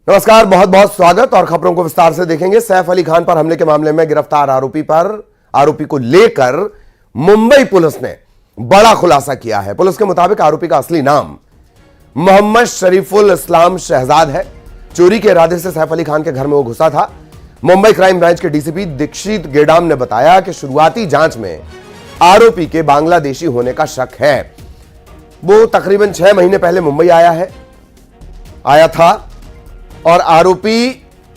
नमस्कार, बहुत बहुत स्वागत और खबरों को विस्तार से देखेंगे। सैफ अली खान पर हमले के मामले में गिरफ्तार आरोपी को लेकर मुंबई पुलिस ने बड़ा खुलासा किया है। पुलिस के मुताबिक आरोपी का असली नाम मोहम्मद शरीफुल इस्लाम शहजाद है। चोरी के इरादे से सैफ अली खान के घर में वो घुसा था। मुंबई क्राइम ब्रांच के डीसीपी दीक्षित गेडाम ने बताया कि शुरुआती जांच में आरोपी के बांग्लादेशी होने का शक है। वो तकरीबन 6 महीने पहले मुंबई आया था और आरोपी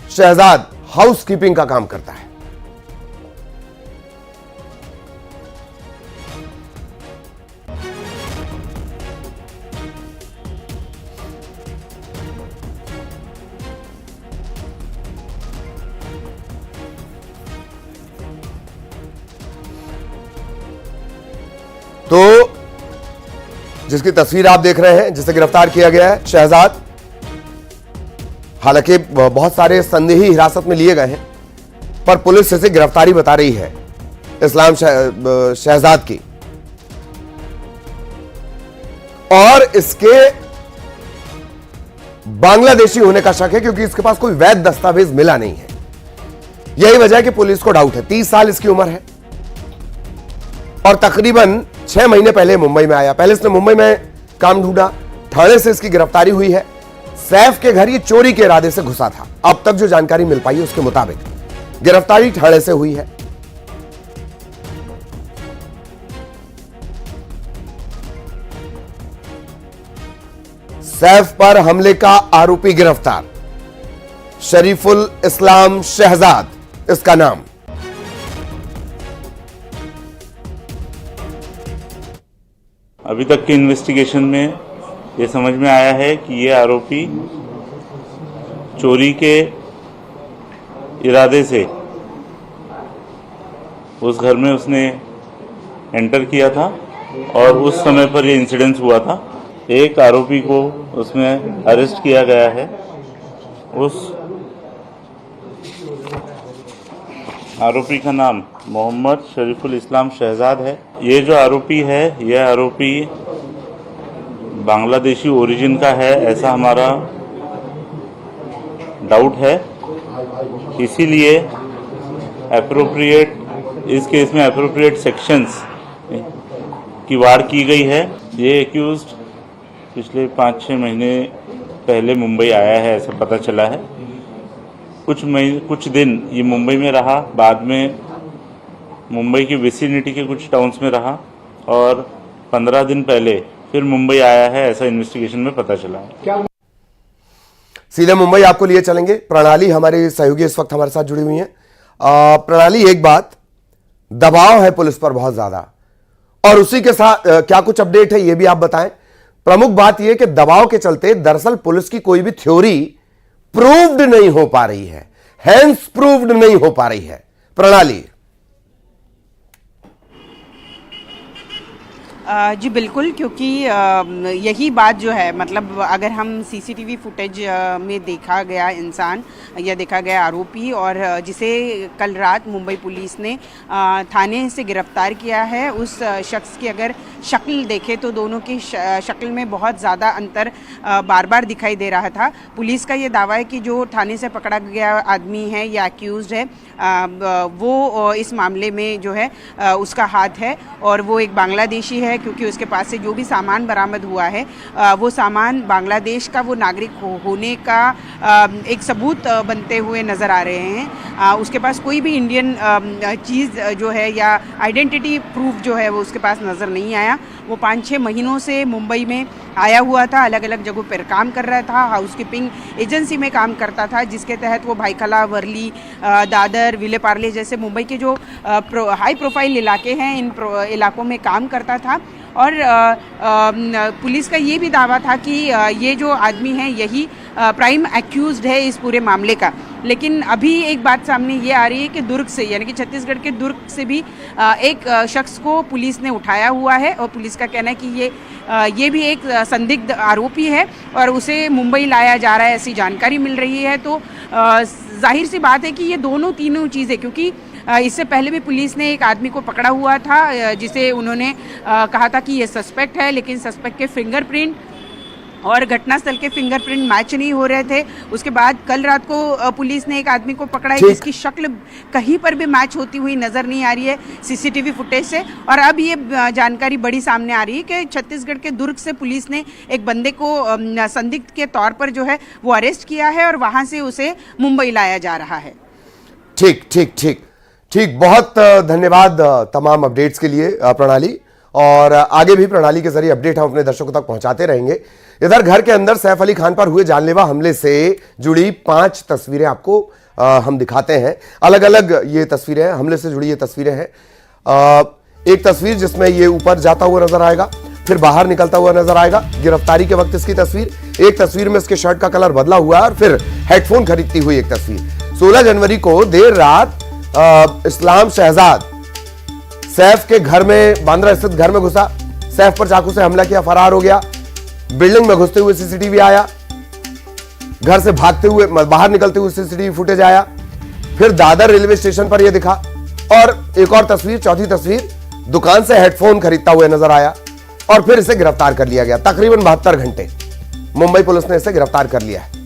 शहजाद हाउसकीपिंग का काम करता है। तो जिसकी तस्वीर आप देख रहे हैं, जिसे गिरफ्तार किया गया है, शहजाद, हालांकि बहुत सारे संदेही हिरासत में लिए गए हैं, पर पुलिस इसे गिरफ्तारी बता रही है इस्लाम शहजाद की। और इसके बांग्लादेशी होने का शक है क्योंकि इसके पास कोई वैध दस्तावेज मिला नहीं है। यही वजह है कि पुलिस को डाउट है। 30 साल इसकी उम्र है और तकरीबन 6 महीने पहले मुंबई में आया। पहले इसने मुंबई में काम ढूंढा, थाने से इसकी गिरफ्तारी हुई है। सैफ के घर ये चोरी के इरादे से घुसा था। अब तक जो जानकारी मिल पाई है उसके मुताबिक गिरफ्तारी ठाणे से हुई है। सैफ पर हमले का आरोपी गिरफ्तार, शरीफुल इस्लाम शहजाद इसका नाम। अभी तक के इन्वेस्टिगेशन में ये समझ में आया है कि ये आरोपी चोरी के इरादे से उस घर में उसने एंटर किया था और उस समय पर ये इंसिडेंस हुआ था। एक आरोपी को उसमें अरेस्ट किया गया है। उस आरोपी का नाम मोहम्मद शरीफुल इस्लाम शहजाद है। ये जो आरोपी है, यह आरोपी बांग्लादेशी ओरिजिन का है, ऐसा हमारा डाउट है। इसीलिए इस केस में एप्रोप्रिएट सेक्शंस की वार की गई है। ये एक्यूज्ड पिछले 5-6 महीने पहले मुंबई आया है, ऐसा पता चला है। कुछ दिन ये मुंबई में रहा, बाद में मुंबई की विसिनिटी के कुछ टाउन्स में रहा और 15 दिन पहले फिर मुंबई आया है, ऐसा इन्वेस्टिगेशन में पता चला है। सीधे मुंबई आपको लिए चलेंगे। प्रणाली हमारी सहयोगी इस वक्त हमारे साथ जुड़ी हुई है। प्रणाली, एक बात, दबाव है पुलिस पर बहुत ज्यादा और उसी के साथ क्या कुछ अपडेट है ये भी आप बताएं। प्रमुख बात यह कि दबाव के चलते दरअसल पुलिस की कोई भी थ्योरी प्रूव्ड नहीं हो पा रही है, हैंस प्रूव्ड नहीं हो पा रही है। प्रणाली। जी बिल्कुल, क्योंकि यही बात जो है, मतलब अगर हम सीसीटीवी फुटेज में देखा गया इंसान या देखा गया आरोपी और जिसे कल रात मुंबई पुलिस ने थाने से गिरफ्तार किया है, उस शख्स की अगर शक्ल देखे तो दोनों की शक्ल में बहुत ज़्यादा अंतर बार बार दिखाई दे रहा था। पुलिस का ये दावा है कि जो थाने से पकड़ा गया आदमी है या अक्यूज़्ड है, वो इस मामले में जो है उसका हाथ है और वो एक बांग्लादेशी है, क्योंकि उसके पास से जो भी सामान बरामद हुआ है वो सामान बांग्लादेश का वो नागरिक होने का एक सबूत बनते हुए नज़र आ रहे हैं। उसके पास कोई भी इंडियन चीज़ जो है या आइडेंटिटी प्रूफ जो है वो उसके पास नज़र नहीं आया। वो 5-6 महीनों से मुंबई में आया हुआ था, अलग अलग जगहों पर काम कर रहा था, हाउसकीपिंग एजेंसी में काम करता था, जिसके तहत वो भाईखला, वर्ली, दादर, विले पार्ले जैसे मुंबई के जो हाई प्रोफाइल इलाके हैं, इन इलाकों में काम करता था। और पुलिस का ये भी दावा था कि ये जो आदमी है यही प्राइम एक्यूज्ड है इस पूरे मामले का। लेकिन अभी एक बात सामने ये आ रही है कि दुर्ग से, यानी कि छत्तीसगढ़ के दुर्ग से भी एक शख्स को पुलिस ने उठाया हुआ है और पुलिस का कहना है कि ये भी एक संदिग्ध आरोपी है और उसे मुंबई लाया जा रहा है, ऐसी जानकारी मिल रही है। तो जाहिर सी बात है कि ये तीनों चीज़ें, क्योंकि इससे पहले भी पुलिस ने एक आदमी को पकड़ा हुआ था जिसे उन्होंने कहा था कि ये सस्पेक्ट है, लेकिन सस्पेक्ट के फिंगरप्रिंट और घटनास्थल के फिंगरप्रिंट मैच नहीं हो रहे थे। उसके बाद कल रात को पुलिस ने एक आदमी को पकड़ा है जिसकी शक्ल कहीं पर भी मैच होती हुई नजर नहीं आ रही है सीसीटीवी फुटेज से। और अब ये जानकारी बड़ी सामने आ रही है कि छत्तीसगढ़ के दुर्ग से पुलिस ने एक बंदे को संदिग्ध के तौर पर जो है वो अरेस्ट किया है और वहां से उसे मुंबई लाया जा रहा है। ठीक ठीक ठीक ठीक, बहुत धन्यवाद तमाम अपडेट्स के लिए प्रणाली, और आगे भी प्रणाली के जरिए अपडेट हम अपने दर्शकों तक पहुंचाते रहेंगे। इधर घर के अंदर सैफ अली खान पर हुए जानलेवा हमले से जुड़ी 5 तस्वीरें आपको हम दिखाते हैं। अलग अलग ये तस्वीरें हैं, हमले से जुड़ी ये तस्वीरें हैं। एक तस्वीर जिसमें ये ऊपर जाता हुआ नजर आएगा, फिर बाहर निकलता हुआ नजर आएगा, गिरफ्तारी के वक्त इसकी तस्वीर। एक तस्वीर में इसके शर्ट का कलर बदला हुआ है और फिर हेडफोन खरीदती हुई एक तस्वीर। 16 जनवरी को देर रात इस्लाम शहजाद सैफ के घर में, बांद्रा स्थित घर में घुसा, सैफ पर चाकू से हमला किया, फरार हो गया। बिल्डिंग में घुसते हुए सीसीटीवी आया, घर से भागते हुए बाहर निकलते हुए सीसीटीवी फुटेज आया, फिर दादर रेलवे स्टेशन पर यह दिखा, और एक और तस्वीर, चौथी तस्वीर, दुकान से हेडफोन खरीदता हुआ नजर आया और फिर इसे गिरफ्तार कर लिया गया। तकरीबन 72 घंटे मुंबई पुलिस ने इसे गिरफ्तार कर लिया है।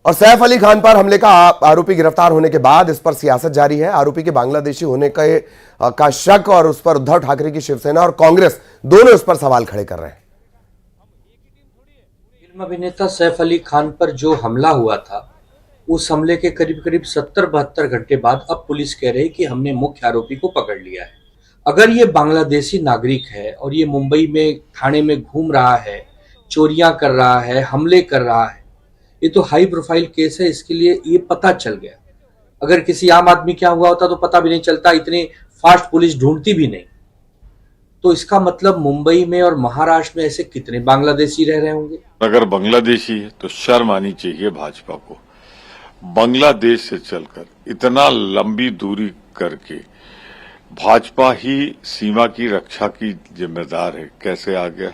और सैफ अली खान पर हमले का आरोपी गिरफ्तार होने के बाद इस पर सियासत जारी है। आरोपी के बांग्लादेशी होने का शक और उस पर उद्धव ठाकरे की शिवसेना और कांग्रेस दोनों इस पर सवाल खड़े कर रहे हैं। फिल्म अभिनेता सैफ अली खान पर जो हमला हुआ था, उस हमले के करीब करीब 70-72 घंटे बाद अब पुलिस कह रही है कि हमने मुख्य आरोपी को पकड़ लिया है। अगर ये बांग्लादेशी नागरिक है और ये मुंबई में थाने में घूम रहा है, चोरियां कर रहा है, हमले कर रहा है, ये तो हाई प्रोफाइल केस है, इसके लिए ये पता चल गया। अगर किसी आम आदमी क्या हुआ होता तो पता भी नहीं चलता, इतनी फास्ट पुलिस ढूंढती भी नहीं। तो इसका मतलब मुंबई में और महाराष्ट्र में ऐसे कितने बांग्लादेशी रह रहे होंगे। अगर बांग्लादेशी है तो शर्म आनी चाहिए भाजपा को। बांग्लादेश से चलकर इतना लंबी दूरी करके भाजपा ही सीमा की रक्षा की जिम्मेदार है, कैसे आ गया।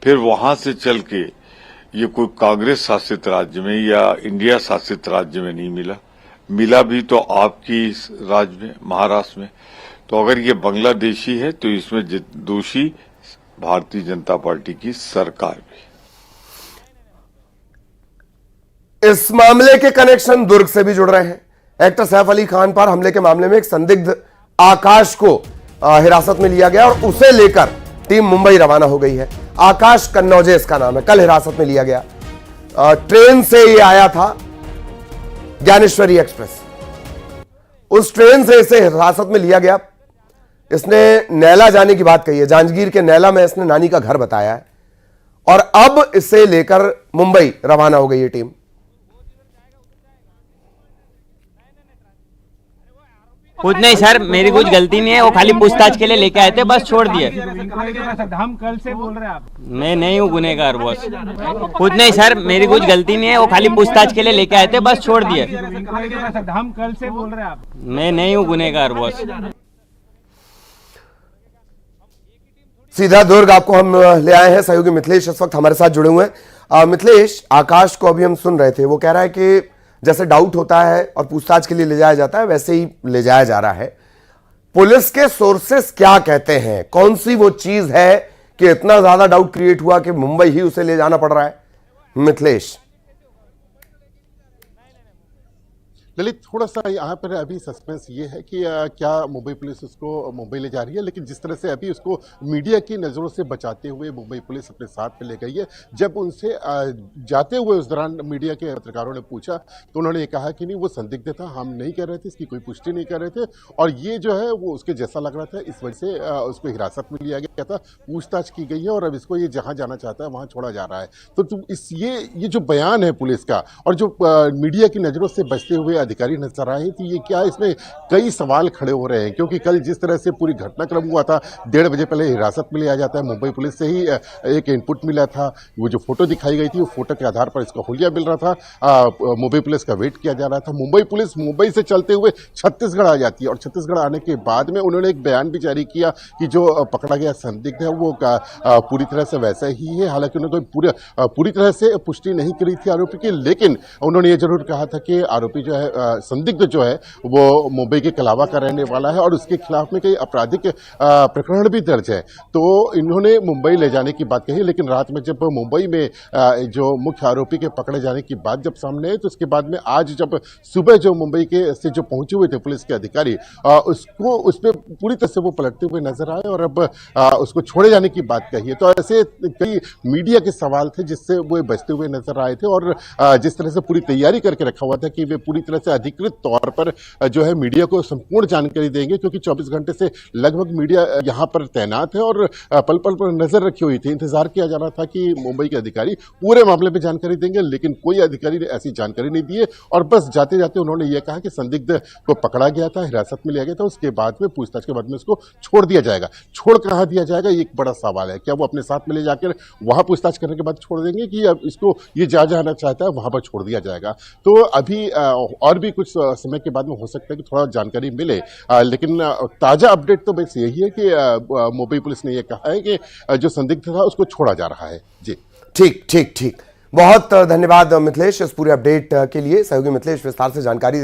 फिर वहां से चल के ये कोई कांग्रेस शासित राज्य में या इंडिया शासित राज्य में नहीं मिला भी तो आपकी राज्य में, महाराष्ट्र में। तो अगर ये बांग्लादेशी है तो इसमें दोषी भारतीय जनता पार्टी की सरकार भी। इस मामले के कनेक्शन दुर्ग से भी जुड़ रहे हैं। एक्टर सैफ अली खान पर हमले के मामले में एक संदिग्ध आकाश को हिरासत में लिया गया और उसे लेकर टीम मुंबई रवाना हो गई है। आकाश कन्नौजे इसका नाम है, कल हिरासत में लिया गया। ट्रेन से ये आया था, ज्ञानेश्वरी एक्सप्रेस, उस ट्रेन से इसे हिरासत में लिया गया। इसने नैला जाने की बात कही है, जांजगीर के नैला में इसने नानी का घर बताया है, और अब इसे लेकर मुंबई रवाना हो गई है टीम। कुछ नहीं सर, मेरी कुछ गलती नहीं है, वो खाली पूछताछ के लिए लेके आए थे, बस छोड़ दिए। हम कल से बोल रहे हैं आप। मैं नहीं हूँ गुनहगार बॉस। कुछ नहीं सर, मेरी कुछ गलती नहीं है, वो खाली पूछताछ के लिए लेके आए थे, बस छोड़ दिए। हम कल से बोल रहे हैं आप। मैं नहीं हूँ गुनहगार बॉस। सीधा दुर्ग आपको हम ले आए हैं। सहयोगी मिथिलेश इस वक्त हमारे साथ जुड़े हुए हैं। मिथिलेश, आकाश को अभी हम सुन रहे थे, वो कह रहा है कि जैसे डाउट होता है और पूछताछ के लिए ले जाया जाता है, वैसे ही ले जाया जा रहा है। पुलिस के सोर्सेस क्या कहते हैं? कौन सी वो चीज है कि इतना ज्यादा डाउट क्रिएट हुआ कि मुंबई ही उसे ले जाना पड़ रहा है? मिथिलेश, ललित, थोड़ा सा यहाँ पर अभी सस्पेंस ये है कि क्या मुंबई पुलिस उसको मुंबई ले जा रही है, लेकिन जिस तरह से अभी उसको मीडिया की नज़रों से बचाते हुए मुंबई पुलिस अपने साथ में ले गई है। जब उनसे जाते हुए उस दौरान मीडिया के पत्रकारों ने पूछा तो उन्होंने ये कहा कि नहीं, वो संदिग्ध था, हम नहीं कर रहे थे, इसकी कोई पुष्टि नहीं कर रहे थे, और ये जो है वो उसके जैसा लग रहा था, इस वजह से उसको हिरासत में लिया गया था, पूछताछ की गई है और अब इसको ये जहाँ जाना चाहता है वहाँ छोड़ा जा रहा है। तो ये जो बयान है पुलिस का और जो मीडिया की नज़रों से बचते हुए अधिकारी नजर आए, तो ये क्या, इसमें कई सवाल खड़े हो रहे हैं। क्योंकि कल जिस तरह से पूरी घटनाक्रम हुआ था, 1:30 बजे पहले हिरासत में लिया जाता है, मुंबई पुलिस से ही एक इनपुट मिला था, वो जो फोटो दिखाई गई थी, वो फोटो के आधार पर इसका हुलिया मिल रहा था, मुंबई पुलिस का वेट किया जा रहा था। मुंबई पुलिस मुंबई से चलते हुए छत्तीसगढ़ आ जाती है और छत्तीसगढ़ आने के बाद में उन्होंने एक बयान भी जारी किया कि जो पकड़ा गया संदिग्ध है वो पूरी तरह से वैसा ही है। हालांकि उन्होंने कोई पूरी तरह से पुष्टि नहीं करी थी आरोपी की, लेकिन उन्होंने ये जरूर कहा था कि आरोपी जो है संदिग्ध जो है वो मुंबई के कलावा का रहने वाला है और उसके खिलाफ में कई आपराधिक प्रकरण भी दर्ज है। तो इन्होंने मुंबई ले जाने की बात कही, लेकिन रात में जब मुंबई में जो मुख्य आरोपी के पकड़े जाने की बात जब सामने आई, तो उसके बाद में आज जब सुबह जो मुंबई के से जो पहुंचे हुए थे पुलिस के अधिकारी, उसको उस पर पूरी तरह से वो पलटते हुए नजर आए और अब उसको छोड़े जाने की बात कही है। तो ऐसे कई मीडिया के सवाल थे जिससे वो बचते हुए नजर आए थे और जिस तरह से पूरी तैयारी करके रखा हुआ था कि वे पूरी तरह से अधिकृत तौर पर जो है मीडिया को संपूर्ण जानकारी देंगे, क्योंकि 24 घंटे से लगभग मीडिया यहाँ पर तैनात है और पल पल पर नजर रखी हुई थी। इंतजार किया जा रहा था कि मुंबई के अधिकारी पूरे मामले में जानकारी देंगे, लेकिन कोई अधिकारी ने ऐसी जानकारी नहीं दी है और बस जाते जाते उन्होंने ये कहा कि संदिग्ध को पकड़ा गया था, हिरासत में लिया गया था, उसके बाद में पूछताछ के बाद में उसको छोड़ दिया जाएगा। छोड़ कहाँ दिया जाएगा, ये एक बड़ा सवाल है। क्या वो अपने साथ में ले जाकर वहां पूछताछ करने के बाद छोड़ देंगे कि अब इसको ये जहाँ जाना चाहता है वहां पर छोड़ दिया जाएगा? तो अभी और भी कुछ समय के बाद में हो सकता है कि थोड़ा जानकारी मिले, लेकिन ताजा अपडेट तो बस यही है कि मुंबई पुलिस ने यह कहा है कि जो संदिग्ध था उसको छोड़ा जा रहा है। जी ठीक ठीक ठीक, बहुत धन्यवाद मिथिलेश इस पूरे अपडेट के लिए। सहयोगी मिथिलेश विस्तार से जानकारी